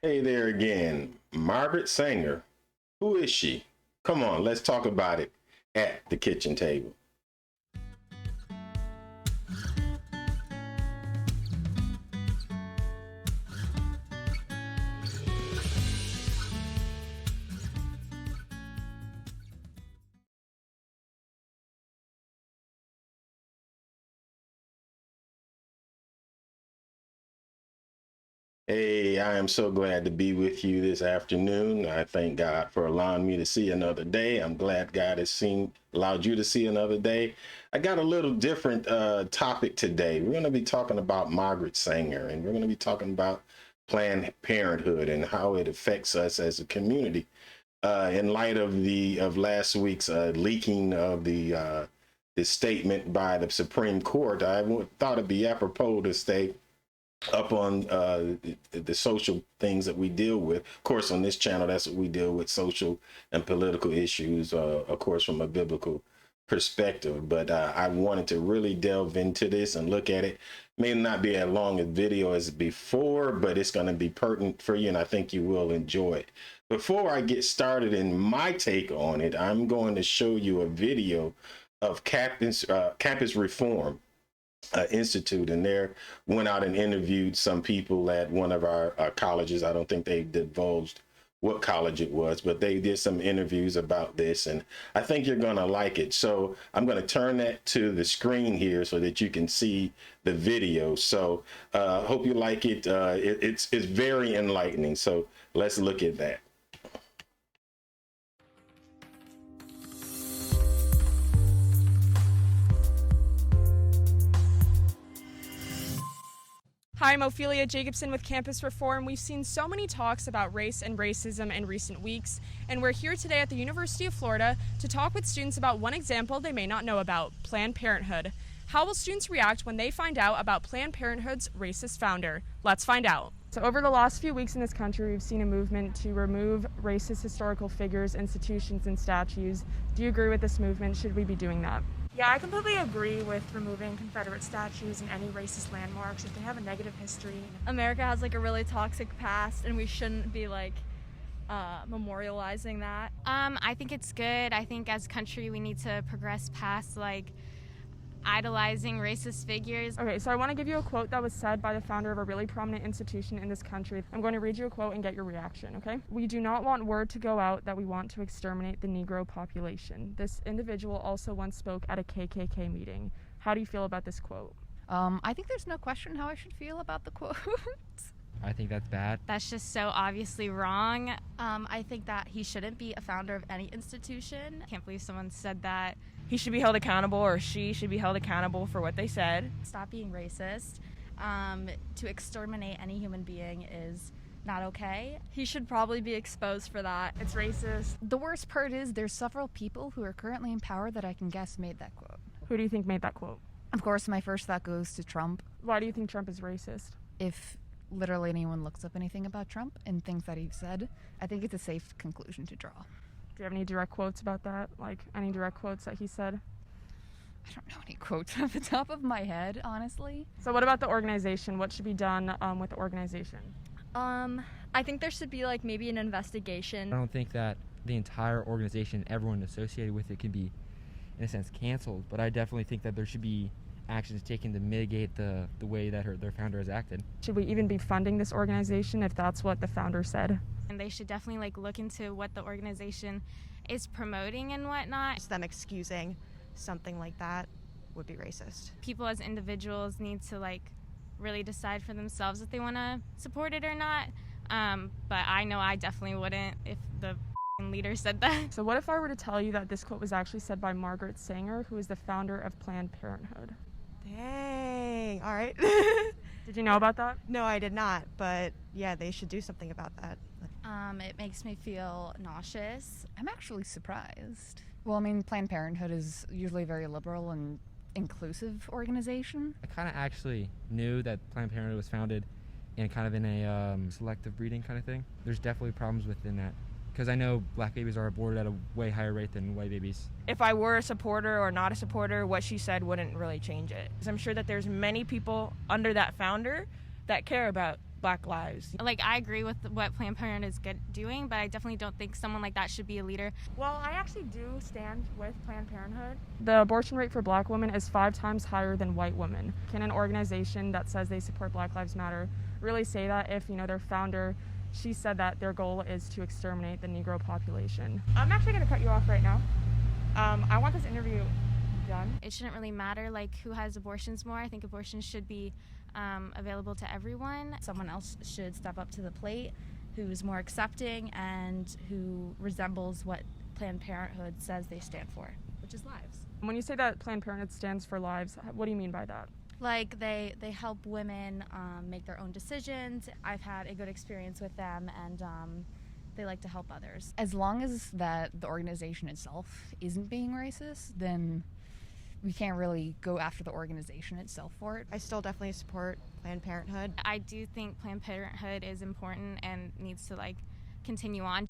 Hey there again, Magaret Sanger. Who is she? Come on, let's talk about it at the kitchen table. Hey, I am so glad to be with you this afternoon. I thank God for allowing me to see another day. I'm glad God has allowed you to see another day. I got a little different topic today. We're going to be talking about Magaret Sanger, and we're going to be talking about Planned Parenthood and how it affects us as a community. In light of last week's leaking of the statement by the Supreme Court, thought it'd be apropos to stay up on the social things that we deal with. Of course, on this channel, that's what we deal with: social and political issues, of course, from a biblical perspective. But I wanted to really delve into this and look at it. May not be as long a video as before, but it's going to be pertinent for you, and I think you will enjoy it. Before I get started in my take on it, I'm going to show you a video of campus reform Institute, and there went out and interviewed some people at one of our colleges. I don't think they divulged what college it was, but they did some interviews about this, and I think you're going to like it. So I'm going to turn that to the screen here so that you can see the video. So hope you like it. It's very enlightening. So let's look at that. Hi, I'm Ophelia Jacobson with Campus Reform. We've seen so many talks about race and racism in recent weeks, and we're here today at the University of Florida to talk with students about one example they may not know about: Planned Parenthood. How will students react when they find out about Planned Parenthood's racist founder? Let's find out. So over the last few weeks in this country, we've seen a movement to remove racist historical figures, institutions, and statues. Do you agree with this movement? Should we be doing that? Yeah, I completely agree with removing Confederate statues and any racist landmarks if they have a negative history. America has like a really toxic past, and we shouldn't be memorializing that. I think it's good. I think as a country we need to progress past idolizing racist figures. Okay, so I want to give you a quote that was said by the founder of a really prominent institution in this country. I'm going to read you a quote and get your reaction, okay? "We do not want word to go out that we want to exterminate the Negro population. This individual also once spoke at a KKK meeting." How do you feel about this quote? I think there's no question how I should feel about the quote. I think that's bad. That's just so obviously wrong. I think that he shouldn't be a founder of any institution. I can't believe someone said that. He should be held accountable, or she should be held accountable for what they said. Stop being racist. To exterminate any human being is not okay. He should probably be exposed for that. It's racist. The worst part is there's several people who are currently in power that I can guess made that quote. Who do you think made that quote? Of course, my first thought goes to Trump. Why do you think Trump is racist? If literally anyone looks up anything about Trump and thinks that he said, I think it's a safe conclusion to draw. Do you have any direct quotes about that? Like any direct quotes that he said? I don't know any quotes off the top of my head, honestly. So what about the organization? What should be done with the organization? I think there should be maybe an investigation. I don't think that the entire organization, everyone associated with it, can be, in a sense, canceled. But I definitely think that there should be actions taken to mitigate the way that their founder has acted. Should we even be funding this organization if that's what the founder said? And they should definitely look into what the organization is promoting and whatnot. Just them excusing something like that would be racist. People as individuals need to really decide for themselves if they want to support it or not. But I know I definitely wouldn't if the leader said that. So what if I were to tell you that this quote was actually said by Magaret Sanger, who is the founder of Planned Parenthood? Dang, all right. Did you know about that? No, I did not, but yeah, they should do something about that. It makes me feel nauseous. I'm actually surprised. Well, I mean, Planned Parenthood is usually a very liberal and inclusive organization. I kind of actually knew that Planned Parenthood was founded in a selective breeding kind of thing. There's definitely problems within that, because I know black babies are aborted at a way higher rate than white babies. If I were a supporter or not a supporter, what she said wouldn't really change it. 'Cause I'm sure that there's many people under that founder that care about Black lives. Like, I agree with what Planned Parenthood is doing, but I definitely don't think someone like that should be a leader. Well, I actually do stand with Planned Parenthood. The abortion rate for black women is 5 times higher than white women. Can an organization that says they support Black Lives Matter really say that if, their founder, she said that their goal is to exterminate the Negro population? I'm actually going to cut you off right now. I want this interview done. It shouldn't really matter, like, who has abortions more. I think abortions should be available to everyone. Someone else should step up to the plate who's more accepting and who resembles what Planned Parenthood says they stand for, which is lives. When you say that Planned Parenthood stands for lives, what do you mean by that? Like, they help women make their own decisions. I've had a good experience with them, and they like to help others. As long as that the organization itself isn't being racist, then we can't really go after the organization itself for it. I still definitely support Planned Parenthood. I do think Planned Parenthood is important and needs to, like, continue on.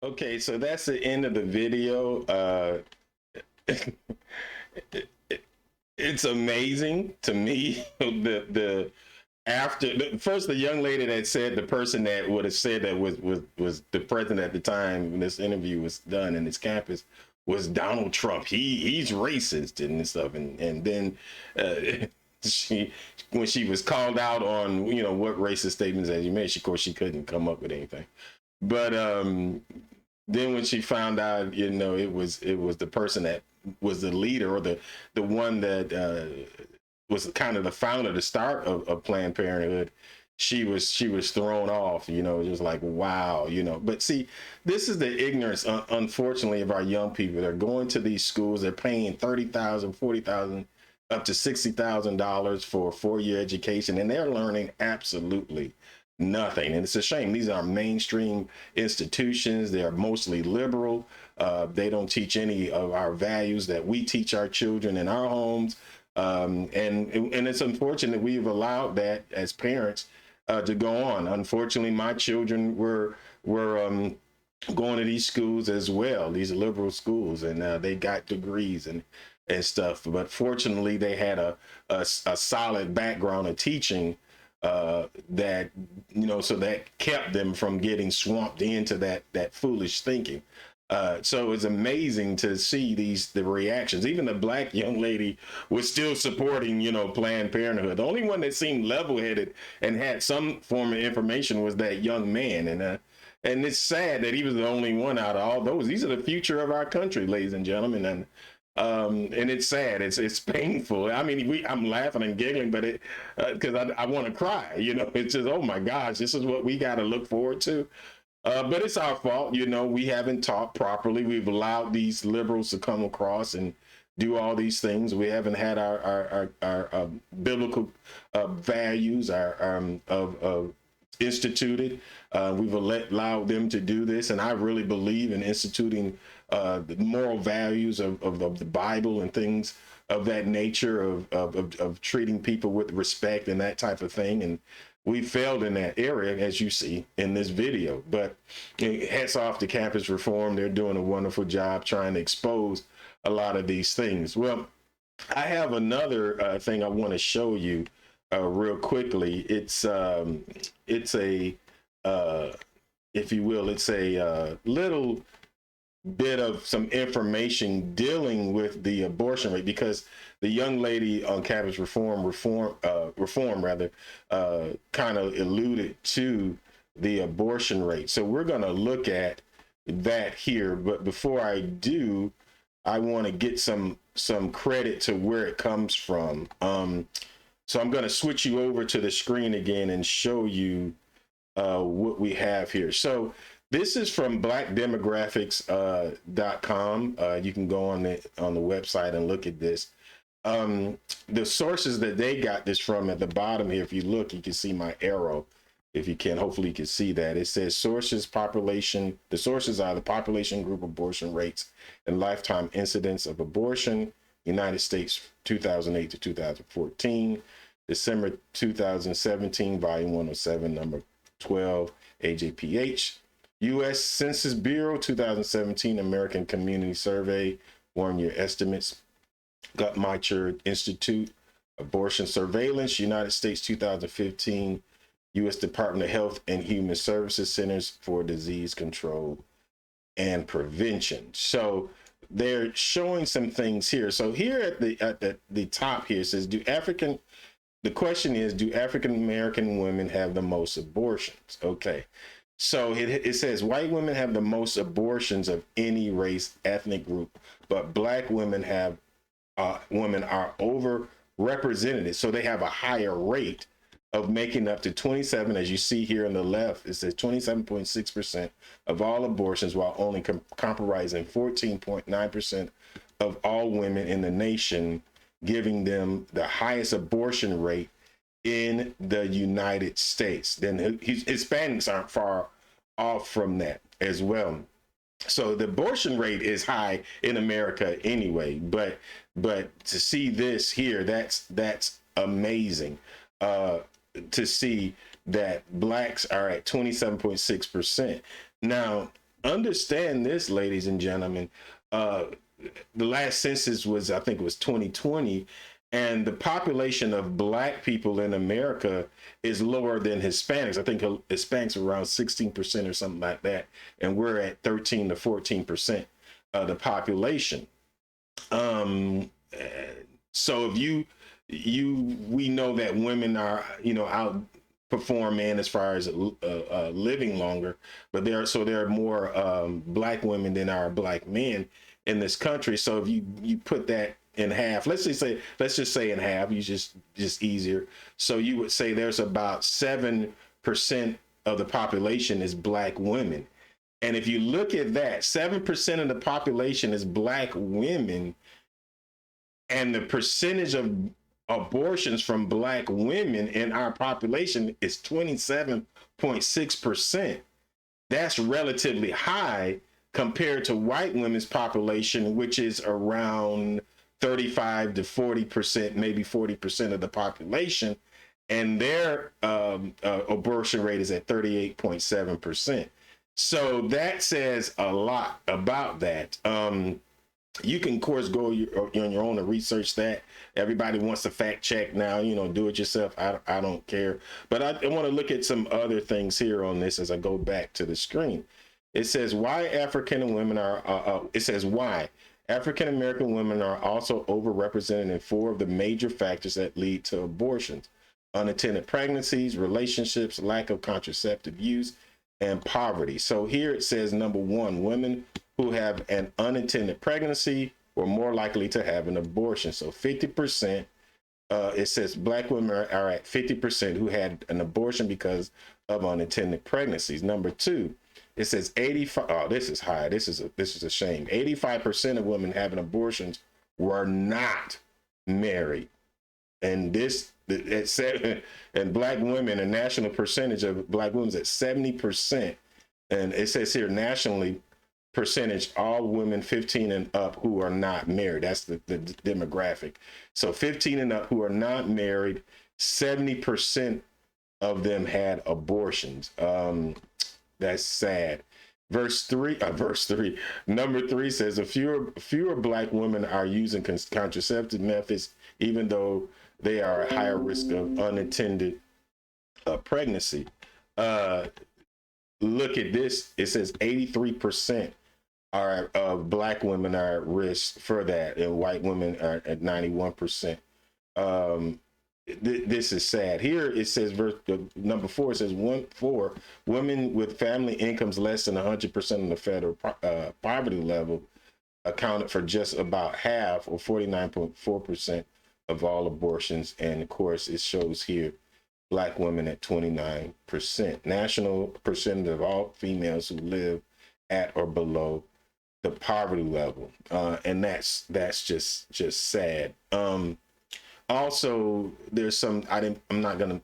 Okay, so that's the end of the video. It's amazing to me. First, the young lady that said, the person that would have said that was the president at the time when this interview was done in this campus was Donald Trump. He's racist and stuff. And then when she was called out on what racist statements that you made, of course she couldn't come up with anything. But then when she found out, it was the person that was the leader, or the one that was kind of the founder, the start of Planned Parenthood, she was thrown off, just like, wow, But see, this is the ignorance, unfortunately, of our young people. They're going to these schools, they're paying $30,000, $40,000, up to $60,000 for a 4-year education, and they're learning absolutely nothing. And it's a shame. These are mainstream institutions. They are mostly liberal. They don't teach any of our values that we teach our children in our homes. And it's unfortunate we've allowed that as parents to go on. Unfortunately, my children were going to these schools as well, these liberal schools, and they got degrees and stuff. But fortunately, they had a solid background of teaching that, so that kept them from getting swamped into that foolish thinking. So it's amazing to see the reactions. Even the black young lady was still supporting, Planned Parenthood. The only one that seemed level-headed and had some form of information was that young man. And it's sad that he was the only one out of all those. These are the future of our country, ladies and gentlemen. And it's sad. It's painful. I mean, I'm laughing and giggling, but because I want to cry. It's just, oh my gosh, this is what we got to look forward to. But it's our fault. We haven't taught properly. We've allowed these liberals to come across and do all these things. We haven't had our biblical values instituted. We've allowed them to do this, and I really believe in instituting the moral values of the Bible and things of that nature, of treating people with respect and that type of thing. And we failed in that area, as you see in this video. But hats off to Campus Reform. They're doing a wonderful job trying to expose a lot of these things. Well, I have another thing I want to show you real quickly. It's a if you will, it's a little bit of some information dealing with the abortion rate, because the young lady on Campus Reform kind of alluded to the abortion rate. So we're going to look at that here. But before I do, I want to get some credit to where it comes from. So I'm going to switch you over to the screen again and show you what we have here. So this is from blackdemographics.com. You can go on the website and look at this. The sources that they got this from at the bottom here, if you look, you can see my arrow. If you can, hopefully you can see that. It says sources, population. The sources are the population group abortion rates and lifetime incidence of abortion, United States 2008 to 2014, December 2017, volume 107, number 12, AJPH. U.S. Census Bureau 2017 American Community Survey, 1 year estimates, Guttmacher Institute, Abortion Surveillance, United States 2015, U.S. Department of Health and Human Services Centers for Disease Control and Prevention. So they're showing some things here. So here at the top here, it says, the question is, do African American women have the most abortions? Okay. So it says white women have the most abortions of any race, ethnic group, but black women are overrepresented. So they have a higher rate of making up to 27, as you see here on the left, it says 27.6% of all abortions, while only comprising 14.9% of all women in the nation, giving them the highest abortion rate in the United States. Then Hispanics aren't far off from that as well. So the abortion rate is high in America anyway, but to see this here, that's amazing. To see that blacks are at 27.6%. Now, understand this, ladies and gentlemen, the last census was, I think it was 2020, and the population of black people in America is lower than Hispanics. I think Hispanics are around 16% or something like that, and we're at 13 to 14% of the population. So if we know that women are, outperform men as far as living longer, but there are more black women than are black men in this country. So if you put that in half, let's just say in half, just easier. So you would say there's about 7% of the population is black women. And if you look at that, 7% of the population is black women, and the percentage of abortions from black women in our population is 27.6%. That's relatively high compared to white women's population, which is around 35 to 40%, maybe 40% of the population. And their abortion rate is at 38.7%. So that says a lot about that. You can, of course, go on your own and research that. Everybody wants to fact check now, do it yourself. I don't care. But I want to look at some other things here on this as I go back to the screen. It says why African American women are also overrepresented in 4 of the major factors that lead to abortions: unintended pregnancies, relationships, lack of contraceptive use, and poverty. So here it says, number 1, women who have an unintended pregnancy were more likely to have an abortion. So 50%, it says black women are at 50% who had an abortion because of unintended pregnancies. Number 2, it says 85. Oh, this is high. This is a shame. 85% of women having abortions were not married. And and black women, a national percentage of black women is at 70%. And it says here nationally, percentage, all women 15 and up who are not married. That's the demographic. So 15 and up who are not married, 70% of them had abortions. That's sad. Number 3 says fewer black women are using contraceptive methods, even though they are at higher risk of unintended pregnancy. Look at this. It says 83% black women are at risk for that, and white women are at 91%. This is sad. Here it says number 4, it says 4 women with family incomes less than 100% of the federal poverty level accounted for just about half, or 49.4% of all abortions. And of course it shows here black women at 29%. National percentage of all females who live at or below the poverty level, and that's just sad. Also, there's some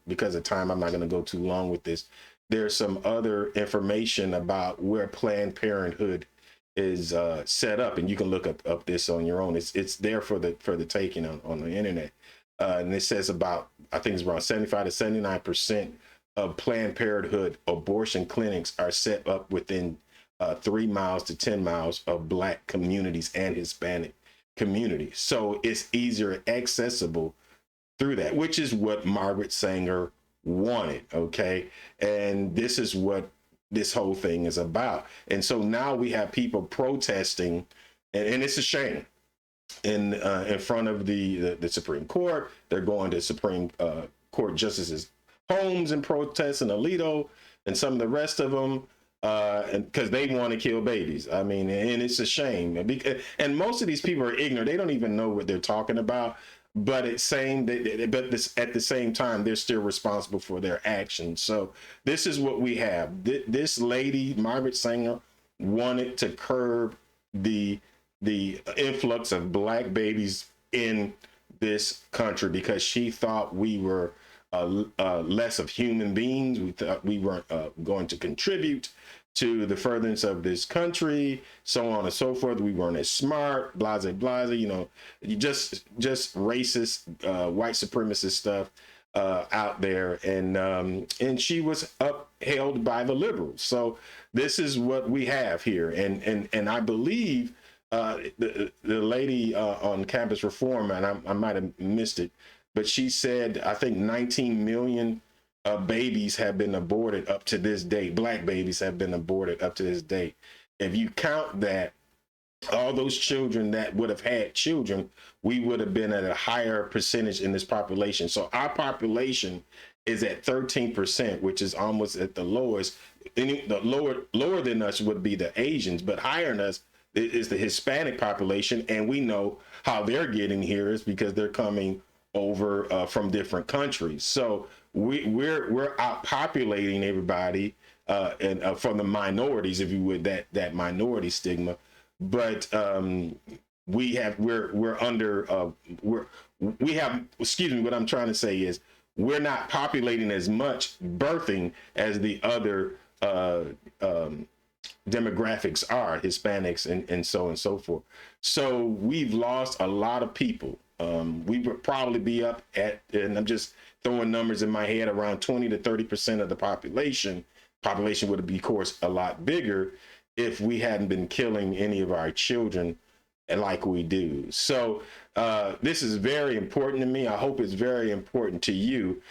because of time, I'm not gonna go too long with this. There's some other information about where Planned Parenthood is set up, and you can look up this on your own. It's there for the taking on the internet, and it says about, I think it's around 75 to 79% of Planned Parenthood abortion clinics are set up within 3 miles to 10 miles of black communities and Hispanic community. So it's easier accessible through that, which is what Magaret Sanger wanted. Okay. And this is what this whole thing is about. And so now we have people protesting, and it's a shame. In front of the Supreme Court, they're going to Supreme Court justices' homes and protesting Alito and some of the rest of them, and because they want to kill babies. I mean, and it's a shame. And most of these people are ignorant; they don't even know what they're talking about. But it's saying that, but this, at the same time, they're still responsible for their actions. So this is what we have. This lady, Magaret Sanger, wanted to curb the influx of black babies in this country because she thought we were less of human beings. We thought we weren't going to contribute to the furtherance of this country, so on and so forth. We weren't as smart, blase, you know, just racist, white supremacist stuff out there. And she was upheld by the liberals. So this is what we have here. And I believe the lady on campus reform, and I might have missed it, but she said, I think 19 million babies have been aborted up to this day. Black babies have been aborted up to this day. If you count that, all those children that would have had children, we would have been at a higher percentage in this population. So our population is at 13%, which is almost at the lowest. The lower than us would be the Asians, but higher than us is the Hispanic population. And we know how they're getting here is because they're coming over from different countries. So we're outpopulating everybody, and from the minorities, if you would, that minority stigma. But we have excuse me, what I'm trying to say is we're not populating as much birthing as the other demographics are, Hispanics and so on and so forth. So we've lost a lot of people. We would probably be up at, and I'm just throwing numbers in my head, around 20 to 30% of the population. Population would be, of course, a lot bigger if we hadn't been killing any of our children like we do. So this is very important to me. I hope it's very important to you.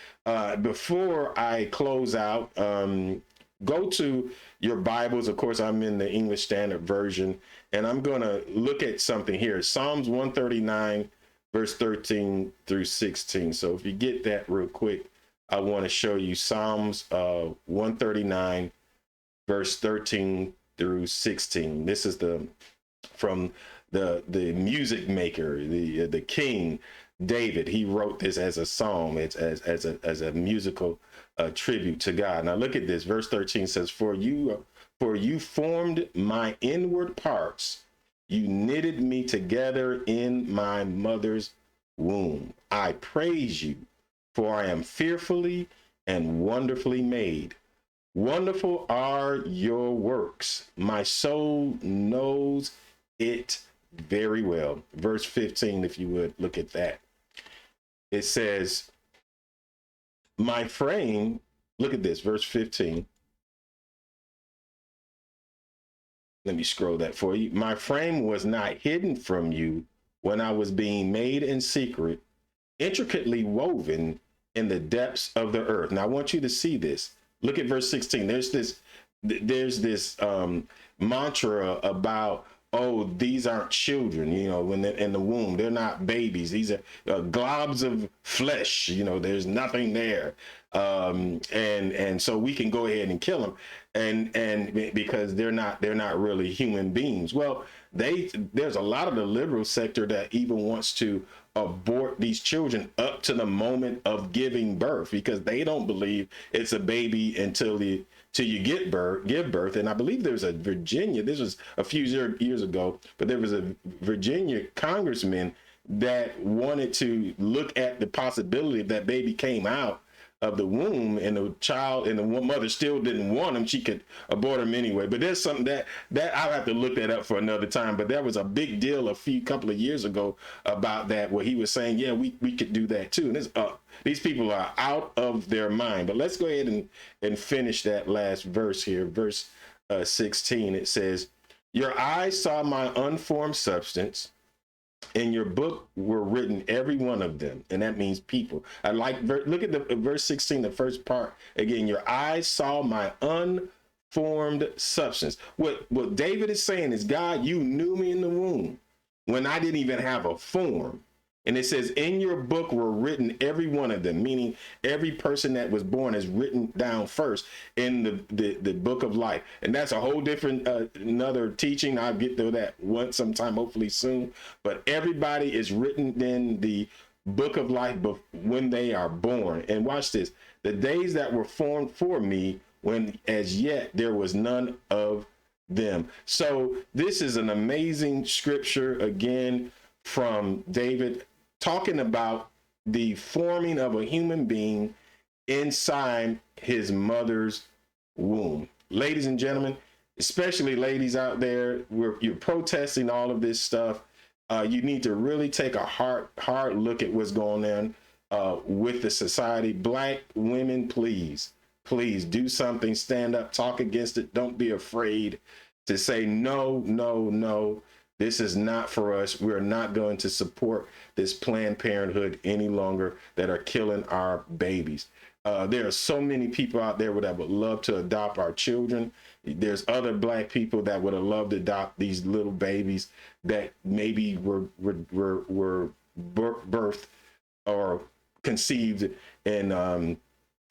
Before I close out, go to your Bibles. Of course, I'm in the English Standard Version, and I'm going to look at something here. Psalms 139, verse 13 through 16. So if you get that real quick, I want to show you Psalms 139, verse 13 through 16. This is from the music maker, the king David. He wrote this as a psalm. It's as a musical tribute to God. Now look at this. Verse 13 says, For you formed my inward parts. You knitted me together in my mother's womb. I praise you, for I am fearfully and wonderfully made. Wonderful are your works. My soul knows it very well. Verse 15, if you would look at that. It says, my frame, look at this, verse 15. Let me scroll that for you. My frame was not hidden from you when I was being made in secret, intricately woven in the depths of the earth. Now I want you to see this. Look at verse 16. There's this mantra about, oh, these aren't children, you know, when they're in the womb, they're not babies. These are globs of flesh, you know, there's nothing there. And so we can go ahead and kill them. And because they're not really human beings. Well, there's a lot of the liberal sector that even wants to abort these children up to the moment of giving birth, because they don't believe it's a baby until you give birth. And I believe there's a Virginia, this was a few years ago, but there was a Virginia congressman that wanted to look at the possibility if that baby came out of the womb and the child and the mother still didn't want him, she could abort him anyway. But there's something that I'll have to look that up for another time. But there was a big deal couple of years ago about that, where he was saying, yeah, we could do that too. And these people are out of their mind. But let's go ahead and finish that last verse here. Verse 16, it says, your eyes saw my unformed substance. In your book were written every one of them, and that means people. I like, look at the verse 16, the first part again. Your eyes saw my unformed substance. What David is saying is, God, you knew me in the womb when I didn't even have a form. And it says, in your book were written every one of them, meaning every person that was born is written down first in the book of life. And that's a whole different, another teaching. I'll get to that sometime, hopefully soon. But everybody is written in the book of life when they are born. And watch this, the days that were formed for me, when as yet there was none of them. So this is an amazing scripture, again, from David, talking about the forming of a human being inside his mother's womb. Ladies and gentlemen, especially ladies out there, you're protesting all of this stuff. You need to really take a hard look at what's going on with the society. Black women, please do something. Stand up, talk against it. Don't be afraid to say no, no, no. This is not for us. We're not going to support this Planned Parenthood any longer that are killing our babies. There are so many people out there that would love to adopt our children. There's other Black people that would have loved to adopt these little babies that maybe were birthed or conceived in an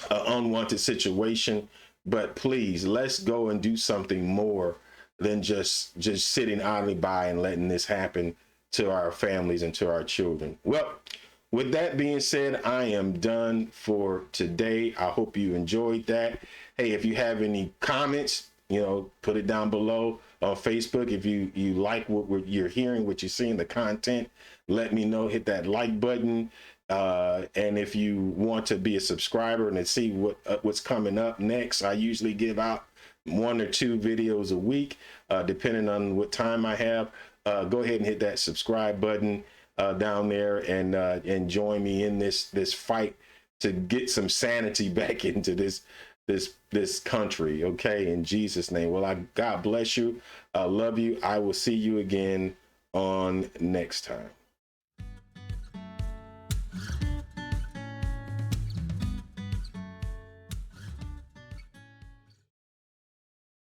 unwanted situation. But please, let's go and do something more than just sitting idly by and letting this happen to our families and to our children. Well, with that being said, I am done for today. I hope you enjoyed that. Hey, if you have any comments, put it down below on Facebook. If you like what you're hearing, what you're seeing, the content, let me know. Hit that like button. And if you want to be a subscriber and to see what's coming up next, I usually give out 1 or 2 videos a week, depending on what time I have. Go ahead and hit that subscribe button down there and join me in this fight to get some sanity back into this country. Okay, in Jesus' name. Well, God bless you. I love you. I will see you again on next time.